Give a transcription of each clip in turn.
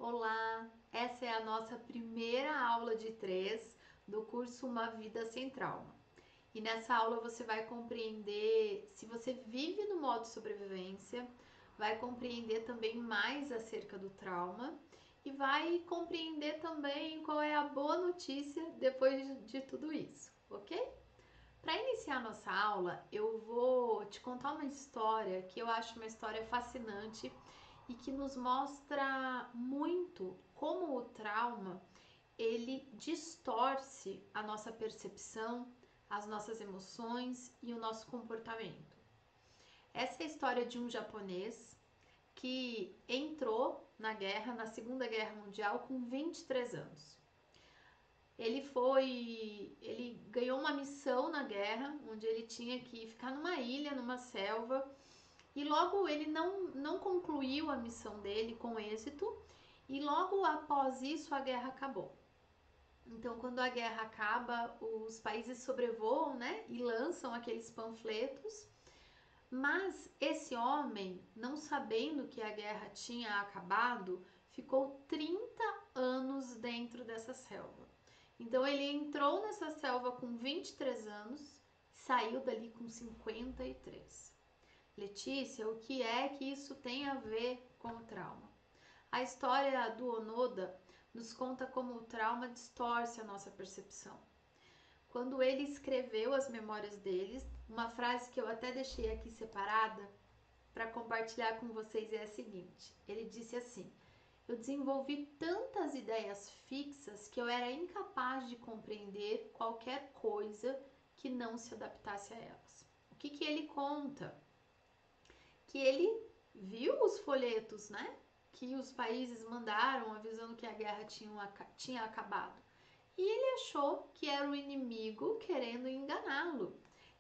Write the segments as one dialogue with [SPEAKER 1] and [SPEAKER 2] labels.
[SPEAKER 1] Olá, essa é a nossa primeira aula de 3 do curso Uma Vida Sem Trauma. E nessa aula você vai compreender se você vive no modo sobrevivência, vai compreender também mais acerca do trauma e vai compreender também qual é a boa notícia depois de tudo isso, ok? Para iniciar nossa aula, eu vou te contar uma história que eu acho uma história fascinante e que nos mostra muito como o trauma ele distorce a nossa percepção, as nossas emoções e o nosso comportamento. Essa é a história de um japonês que entrou na guerra, na Segunda Guerra Mundial, com 23 anos. Ele ganhou uma missão na guerra, onde ele tinha que ficar numa ilha, numa selva, e logo ele não concluiu a missão dele com êxito, e logo após isso a guerra acabou. Então, quando a guerra acaba, os países sobrevoam, né, e lançam aqueles panfletos, mas esse homem, não sabendo que a guerra tinha acabado, ficou 30 anos dentro dessa selva. Então ele entrou nessa selva com 23 anos, saiu dali com 53. Letícia, o que é que isso tem a ver com o trauma? A história do Onoda nos conta como o trauma distorce a nossa percepção. Quando ele escreveu as memórias deles, uma frase que eu até deixei aqui separada para compartilhar com vocês é a seguinte: ele disse assim: eu desenvolvi tantas ideias fixas que eu era incapaz de compreender qualquer coisa que não se adaptasse a elas. O que ele conta? Que ele viu os folhetos, né? Que os países mandaram avisando que a guerra tinha acabado. E ele achou que era o inimigo querendo enganá-lo,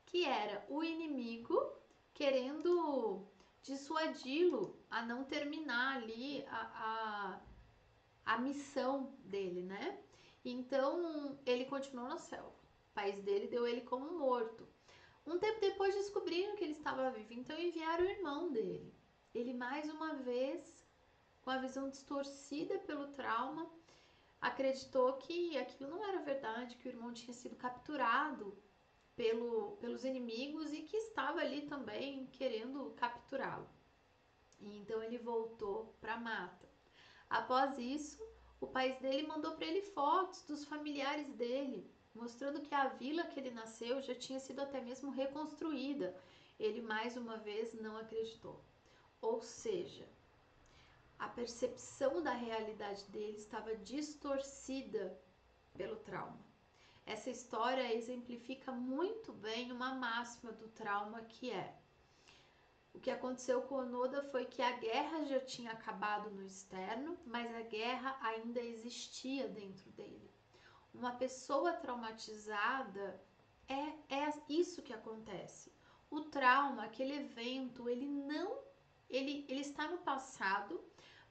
[SPEAKER 1] que era o inimigo querendo dissuadi-lo a não terminar ali a missão dele, né? Então ele continuou na selva. O país dele deu ele como morto. Um tempo depois descobriram que ele estava vivo, então enviaram o irmão dele. Ele mais uma vez, com a visão distorcida pelo trauma, acreditou que aquilo não era verdade, que o irmão tinha sido capturado pelos inimigos e que estava ali também querendo capturá-lo. E então ele voltou para a mata. Após isso, o país dele mandou para ele fotos dos familiares dele, mostrando que a vila que ele nasceu já tinha sido até mesmo reconstruída. Ele mais uma vez não acreditou. Ou seja, a percepção da realidade dele estava distorcida pelo trauma. Essa história exemplifica muito bem uma máxima do trauma que é: o que aconteceu com Onoda foi que a guerra já tinha acabado no externo, mas a guerra ainda existia dentro dele. Uma pessoa traumatizada é isso que acontece. O trauma, aquele evento, ele está no passado,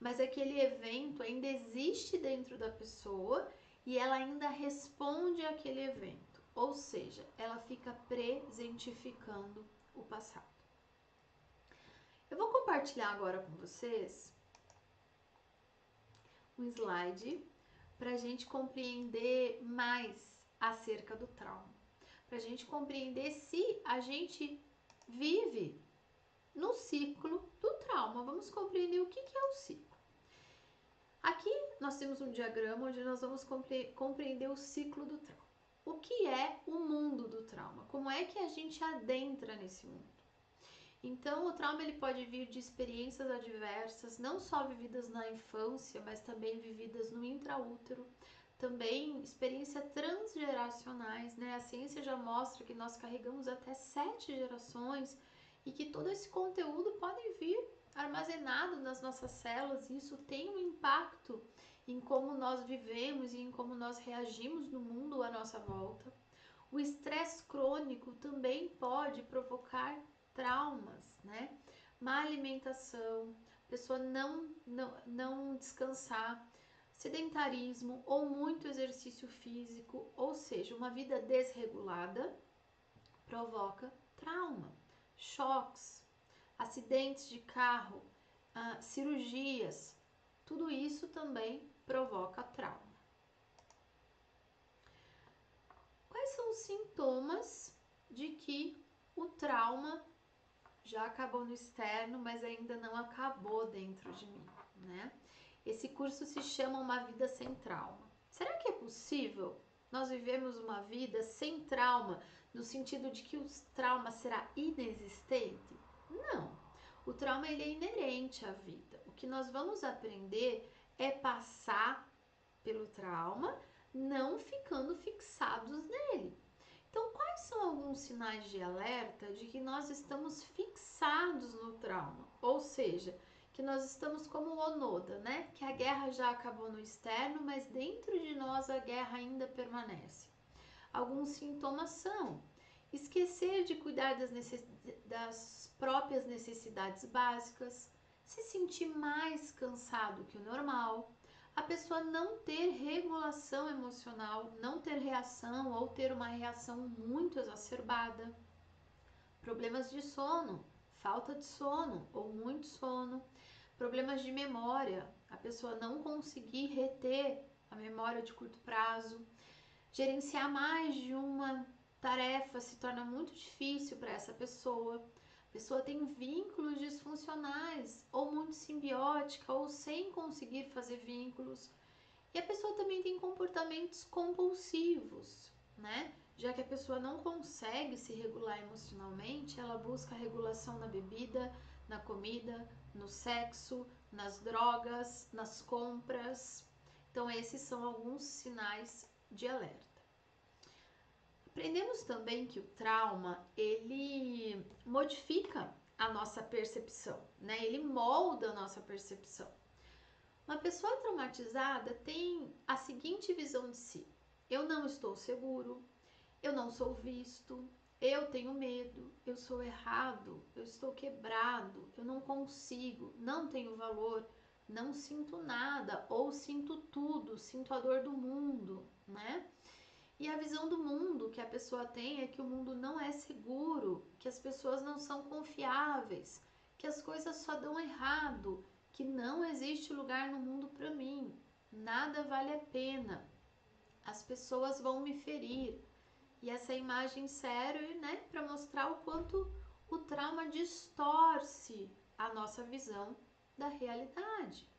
[SPEAKER 1] mas aquele evento ainda existe dentro da pessoa e ela ainda responde àquele evento. Ou seja, ela fica presentificando o passado. Eu vou compartilhar agora com vocês um slide para a gente compreender mais acerca do trauma. Para a gente compreender se a gente vive no ciclo do trauma. Vamos compreender o que é o ciclo. Aqui nós temos um diagrama onde nós vamos compreender o ciclo do trauma. O que é o mundo do trauma? Como é que a gente adentra nesse mundo? Então, o trauma ele pode vir de experiências adversas, não só vividas na infância, mas também vividas no intraútero. Também experiências transgeracionais, né? A ciência já mostra que nós carregamos até 7 gerações e que todo esse conteúdo pode vir armazenado nas nossas células e isso tem um impacto em como nós vivemos e em como nós reagimos no mundo à nossa volta. O estresse crônico também pode provocar traumas, né? Má alimentação, pessoa não descansar, sedentarismo ou muito exercício físico, ou seja, uma vida desregulada provoca trauma, choques, acidentes de carro, cirurgias, Tudo isso também provoca trauma. Quais são os sintomas de que o trauma já acabou no externo, mas ainda não acabou dentro de mim, né? Esse curso se chama Uma Vida Sem Trauma. Será que é possível nós vivemos uma vida sem trauma, no sentido de que o trauma será inexistente? Não. O trauma ele é inerente à vida. O que nós vamos aprender é passar pelo trauma, não ficando fixados nele. Então, quais são alguns sinais de alerta de que nós estamos fixados no trauma? Ou seja, que nós estamos como o Onoda, né? Que a guerra já acabou no externo, mas dentro de nós a guerra ainda permanece. Alguns sintomas são esquecer de cuidar das próprias necessidades básicas, se sentir mais cansado que o normal, a pessoa não ter regulação emocional, não ter reação ou ter uma reação muito exacerbada, problemas de sono, falta de sono ou muito sono, problemas de memória, a pessoa não conseguir reter a memória de curto prazo, gerenciar mais de uma tarefa se torna muito difícil para essa pessoa. A pessoa tem vínculos disfuncionais, ou muito simbiótica, ou sem conseguir fazer vínculos. E a pessoa também tem comportamentos compulsivos, né? Já que a pessoa não consegue se regular emocionalmente, ela busca regulação na bebida, na comida, no sexo, nas drogas, nas compras. Então, esses são alguns sinais de alerta. Aprendemos também que o trauma, ele modifica a nossa percepção, né? Ele molda a nossa percepção. Uma pessoa traumatizada tem a seguinte visão de si: eu não estou seguro, eu não sou visto, eu tenho medo, eu sou errado, eu estou quebrado, eu não consigo, não tenho valor, não sinto nada ou sinto tudo, sinto a dor do mundo, né? E a visão do mundo que a pessoa tem é que o mundo não é seguro, que as pessoas não são confiáveis, que as coisas só dão errado, que não existe lugar no mundo para mim, nada vale a pena, as pessoas vão me ferir. E essa imagem serve, né, para mostrar o quanto o trauma distorce a nossa visão da realidade.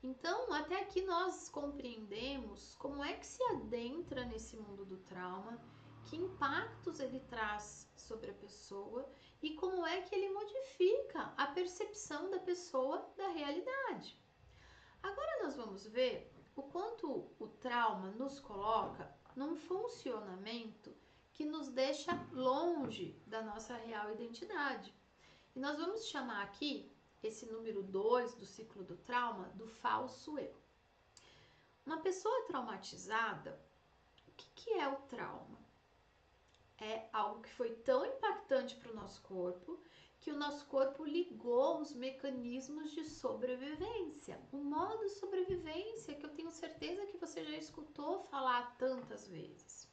[SPEAKER 1] Então, até aqui nós compreendemos como é que se adentra nesse mundo do trauma, que impactos ele traz sobre a pessoa e como é que ele modifica a percepção da pessoa da realidade. Agora nós vamos ver o quanto o trauma nos coloca num funcionamento que nos deixa longe da nossa real identidade. E nós vamos chamar aqui esse número 2 do ciclo do trauma do falso eu. Uma pessoa traumatizada, o que é o trauma? É algo que foi tão impactante para o nosso corpo que o nosso corpo ligou os mecanismos de sobrevivência, o modo sobrevivência que eu tenho certeza que você já escutou falar tantas vezes.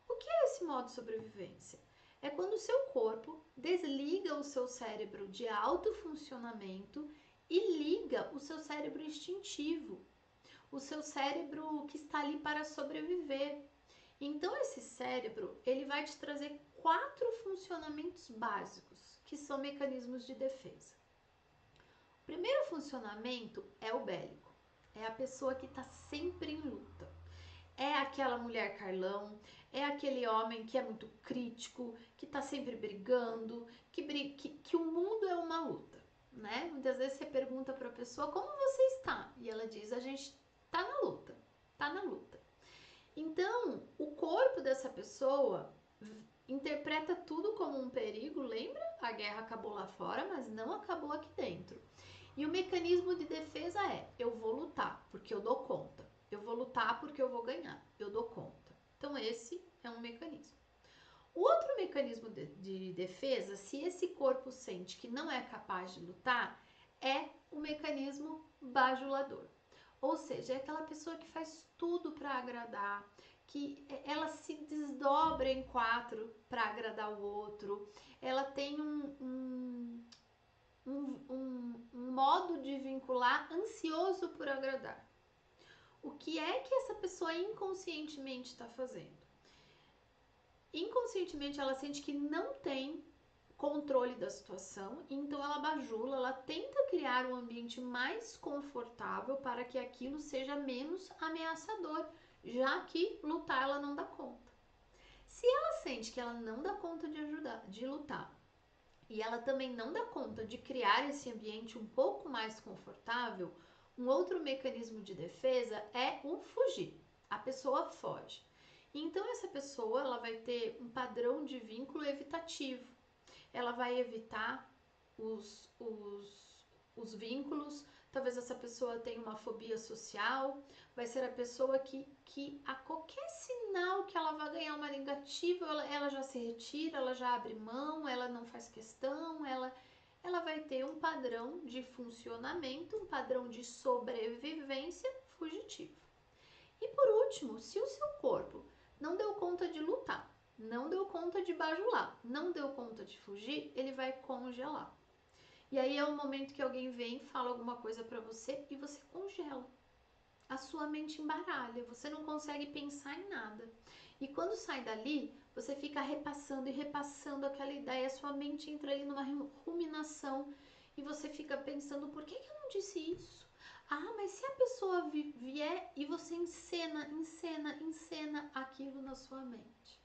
[SPEAKER 1] O que é esse modo sobrevivência? É quando o seu corpo desliga o seu cérebro de alto funcionamento e liga o seu cérebro instintivo, o seu cérebro que está ali para sobreviver. Então esse cérebro, ele vai te trazer 4 funcionamentos básicos, que são mecanismos de defesa. O primeiro funcionamento é o bélico, é a pessoa que está sempre em luta. É aquela mulher Carlão, é aquele homem que é muito crítico, que tá sempre brigando, que o mundo é uma luta, né? Muitas vezes você pergunta para a pessoa como você está e ela diz: a gente tá na luta, tá na luta. Então, o corpo dessa pessoa interpreta tudo como um perigo, lembra? A guerra acabou lá fora, mas não acabou aqui dentro. E o mecanismo de defesa é: eu vou lutar porque eu dou conta. Eu vou lutar porque eu vou ganhar. Eu dou conta. Então, esse é um mecanismo. O outro mecanismo de defesa, se esse corpo sente que não é capaz de lutar, é o mecanismo bajulador. Ou seja, é aquela pessoa que faz tudo para agradar, que ela se desdobra em 4 para agradar o outro, ela tem um modo de vincular ansioso por agradar. O que é que essa pessoa inconscientemente está fazendo? Inconscientemente ela sente que não tem controle da situação, então ela bajula, ela tenta criar um ambiente mais confortável para que aquilo seja menos ameaçador, já que lutar ela não dá conta. Se ela sente que ela não dá conta de ajudar, de lutar, e ela também não dá conta de criar esse ambiente um pouco mais confortável, um outro mecanismo de defesa é o fugir. A pessoa foge. Então essa pessoa ela vai ter um padrão de vínculo evitativo. Ela vai evitar os vínculos. Talvez essa pessoa tenha uma fobia social. Vai ser a pessoa que a qualquer sinal que ela vai ganhar uma negativa, ela já se retira, ela já abre mão, ela não faz questão, ela vai ter um padrão de funcionamento, um padrão de sobrevivência fugitivo. E por último, se o seu corpo não deu conta de lutar, não deu conta de bajular, não deu conta de fugir, ele vai congelar. E aí é o momento que alguém vem e fala alguma coisa para você e você congela. A sua mente embaralha, você não consegue pensar em nada. E quando sai dali, você fica repassando e repassando aquela ideia, sua mente entra ali numa ruminação e você fica pensando, por que eu não disse isso? Ah, mas se a pessoa vier e você encena aquilo na sua mente.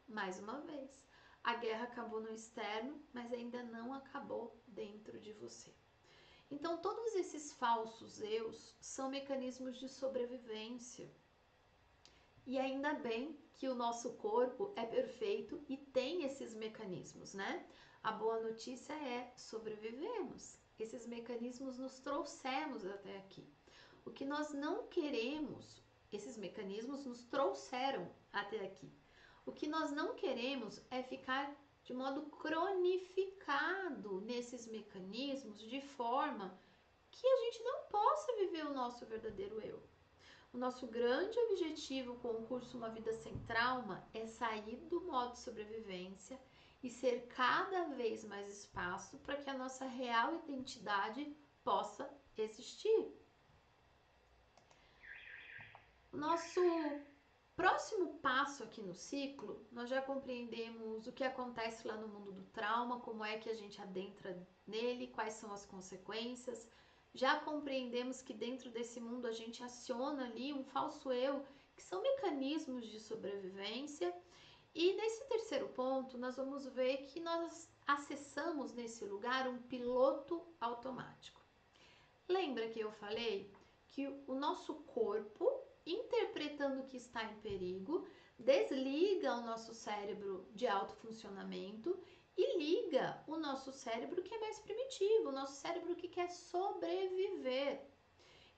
[SPEAKER 1] Mais uma vez, a guerra acabou no externo, mas ainda não acabou dentro de você. Então, todos esses falsos eus são mecanismos de sobrevivência. E ainda bem que o nosso corpo é perfeito e tem esses mecanismos, né? A boa notícia é sobrevivemos. Esses mecanismos nos trouxemos até aqui. O que nós não queremos, esses mecanismos nos trouxeram até aqui. O que nós não queremos é ficar de modo cronificado nesses mecanismos de forma que a gente não possa viver o nosso verdadeiro eu. O nosso grande objetivo com o curso Uma Vida Sem Trauma é sair do modo sobrevivência e ser cada vez mais espaço para que a nossa real identidade possa existir. O nosso próximo passo aqui no ciclo, nós já compreendemos o que acontece lá no mundo do trauma, como é que a gente adentra nele, quais são as consequências. Já compreendemos que dentro desse mundo a gente aciona ali um falso eu, que são mecanismos de sobrevivência. E nesse terceiro ponto, nós vamos ver que nós acessamos nesse lugar um piloto automático. Lembra que eu falei que o nosso corpo, interpretando que está em perigo, desliga o nosso cérebro de alto funcionamento e liga o nosso cérebro que é mais primitivo, o nosso cérebro que quer sobreviver.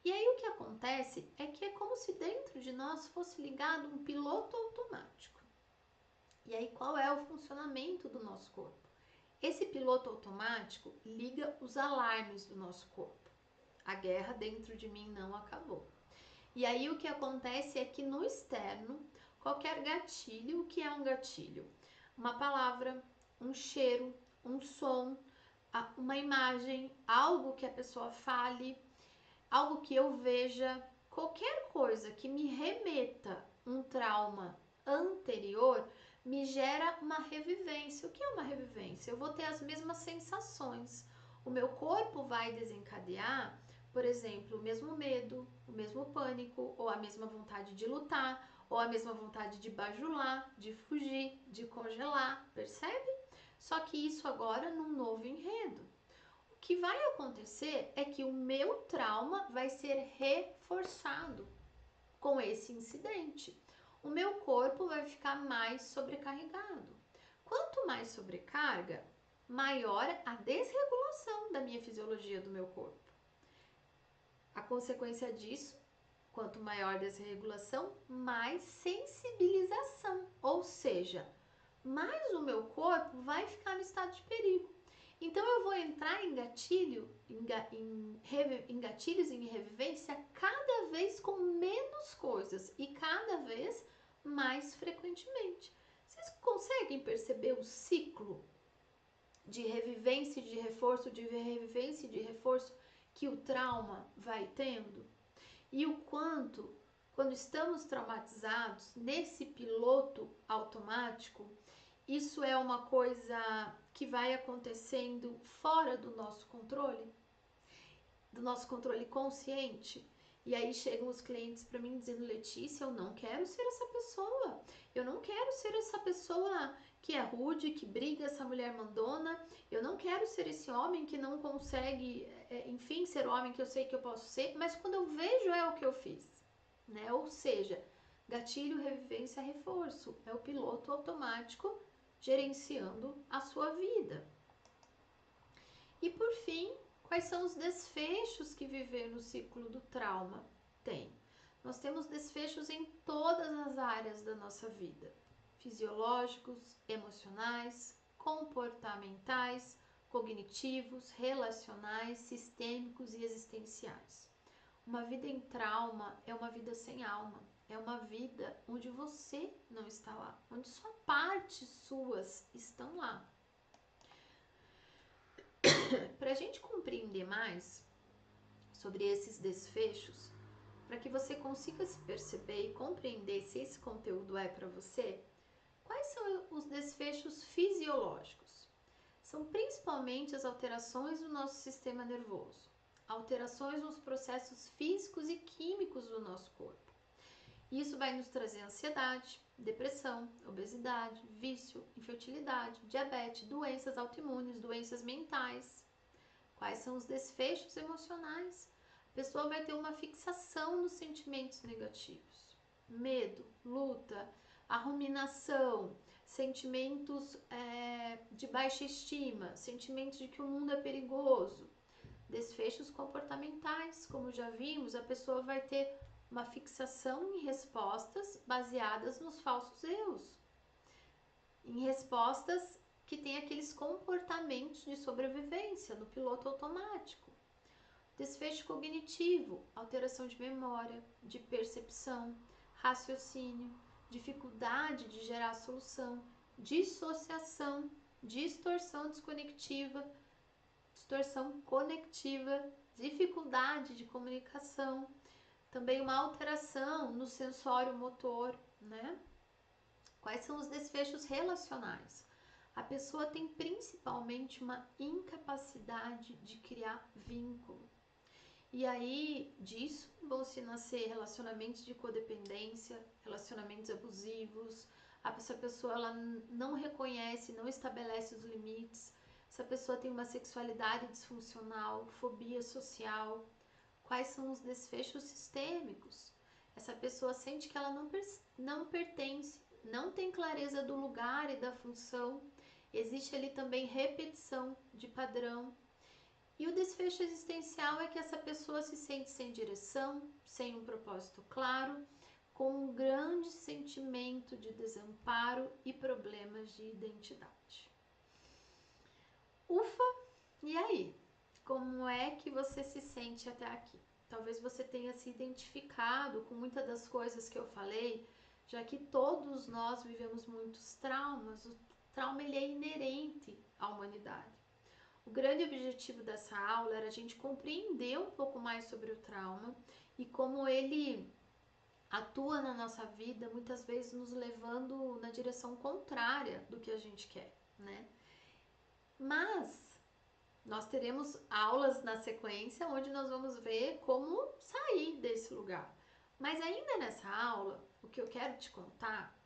[SPEAKER 1] E aí o que acontece é que é como se dentro de nós fosse ligado um piloto automático. E aí qual é o funcionamento do nosso corpo? Esse piloto automático liga os alarmes do nosso corpo. A guerra dentro de mim não acabou. E aí o que acontece é que no externo, qualquer gatilho, o que é um gatilho? Uma palavra, um cheiro, um som, uma imagem, algo que a pessoa fale, algo que eu veja, qualquer coisa que me remeta um trauma anterior, me gera uma revivência. O que é uma revivência? Eu vou ter as mesmas sensações. O meu corpo vai desencadear, por exemplo, o mesmo medo, o mesmo pânico, ou a mesma vontade de lutar, ou a mesma vontade de bajular, de fugir, de congelar, percebe? Só que isso agora num novo enredo. O que vai acontecer é que o meu trauma vai ser reforçado com esse incidente. O meu corpo vai ficar mais sobrecarregado. Quanto mais sobrecarga, maior a desregulação da minha fisiologia do meu corpo. A consequência disso, quanto maior a desregulação, mais sensibilização, ou seja, mais o meu corpo vai ficar no estado de perigo. Então eu vou entrar em gatilhos em revivência cada vez com menos coisas e cada vez mais frequentemente. Vocês conseguem perceber o ciclo de revivência e de reforço, de revivência e de reforço que o trauma vai tendo e o quanto, quando estamos traumatizados, nesse piloto automático, isso é uma coisa que vai acontecendo fora do nosso controle consciente. E aí chegam os clientes para mim dizendo: Letícia, eu não quero ser essa pessoa. Eu não quero ser essa pessoa que é rude, que briga, essa mulher mandona. Eu não quero ser esse homem que não consegue, enfim, ser o homem que eu sei que eu posso ser. Mas quando eu vejo é o que eu fiz, né? Ou seja, gatilho, revivência, reforço. É o piloto automático gerenciando a sua vida. E por fim, quais são os desfechos que viver no ciclo do trauma tem? Nós temos desfechos em todas as áreas da nossa vida: fisiológicos, emocionais, comportamentais, cognitivos, relacionais, sistêmicos e existenciais. Uma vida em trauma é uma vida sem alma, é uma vida onde você não está lá, onde só partes suas estão lá. Para a gente compreender mais sobre esses desfechos, para que você consiga se perceber e compreender se esse conteúdo é para você, quais são os desfechos fisiológicos? São principalmente as alterações do nosso sistema nervoso, alterações nos processos físicos e químicos do nosso corpo. Isso vai nos trazer ansiedade, depressão, obesidade, vício, infertilidade, diabetes, doenças autoimunes, doenças mentais. Quais são os desfechos emocionais? A pessoa vai ter uma fixação nos sentimentos negativos. Medo, luta, a ruminação, sentimentos de baixa estima, sentimentos de que o mundo é perigoso. Desfechos comportamentais, como já vimos, a pessoa vai ter uma fixação em respostas baseadas nos falsos eus, em respostas que têm aqueles comportamentos de sobrevivência no piloto automático. Desfecho cognitivo, alteração de memória, de percepção, raciocínio, dificuldade de gerar solução, dissociação, distorção conectiva, dificuldade de comunicação, também uma alteração no sensório motor, né? Quais são os desfechos relacionais? A pessoa tem principalmente uma incapacidade de criar vínculo. E aí, disso vão se nascer relacionamentos de codependência, relacionamentos abusivos. Essa pessoa ela não reconhece, não estabelece os limites. Essa pessoa tem uma sexualidade disfuncional, fobia social. Quais são os desfechos sistêmicos? Essa pessoa sente que ela não pertence, não tem clareza do lugar e da função. Existe ali também repetição de padrão. E o desfecho existencial é que essa pessoa se sente sem direção, sem um propósito claro, com um grande sentimento de desamparo e problemas de identidade. Ufa! E aí? Como é que você se sente até aqui? Talvez você tenha se identificado com muitas das coisas que eu falei, já que todos nós vivemos muitos traumas. O trauma ele é inerente à humanidade. O grande objetivo dessa aula era a gente compreender um pouco mais sobre o trauma e como ele atua na nossa vida, muitas vezes nos levando na direção contrária do que a gente quer, né? Mas nós teremos aulas na sequência onde nós vamos ver como sair desse lugar. Mas ainda nessa aula, o que eu quero te contar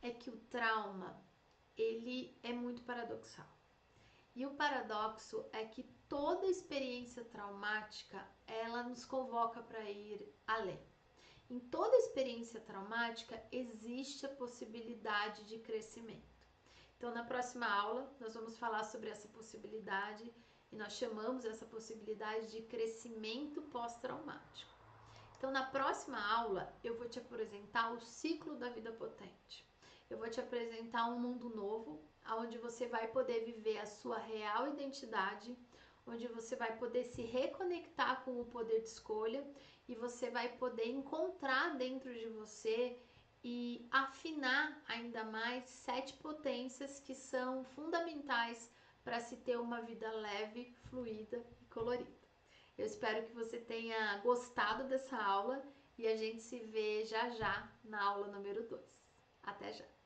[SPEAKER 1] é que o trauma, ele é muito paradoxal. E o paradoxo é que toda experiência traumática, ela nos convoca para ir além. Em toda experiência traumática existe a possibilidade de crescimento. Então, na próxima aula, nós vamos falar sobre essa possibilidade e nós chamamos essa possibilidade de crescimento pós-traumático. Então, na próxima aula, eu vou te apresentar o ciclo da vida potente. Eu vou te apresentar um mundo novo, onde você vai poder viver a sua real identidade, onde você vai poder se reconectar com o poder de escolha e você vai poder encontrar dentro de você e afinar ainda mais 7 potências que são fundamentais para se ter uma vida leve, fluida e colorida. Eu espero que você tenha gostado dessa aula e a gente se vê já já na aula número 2. Até já!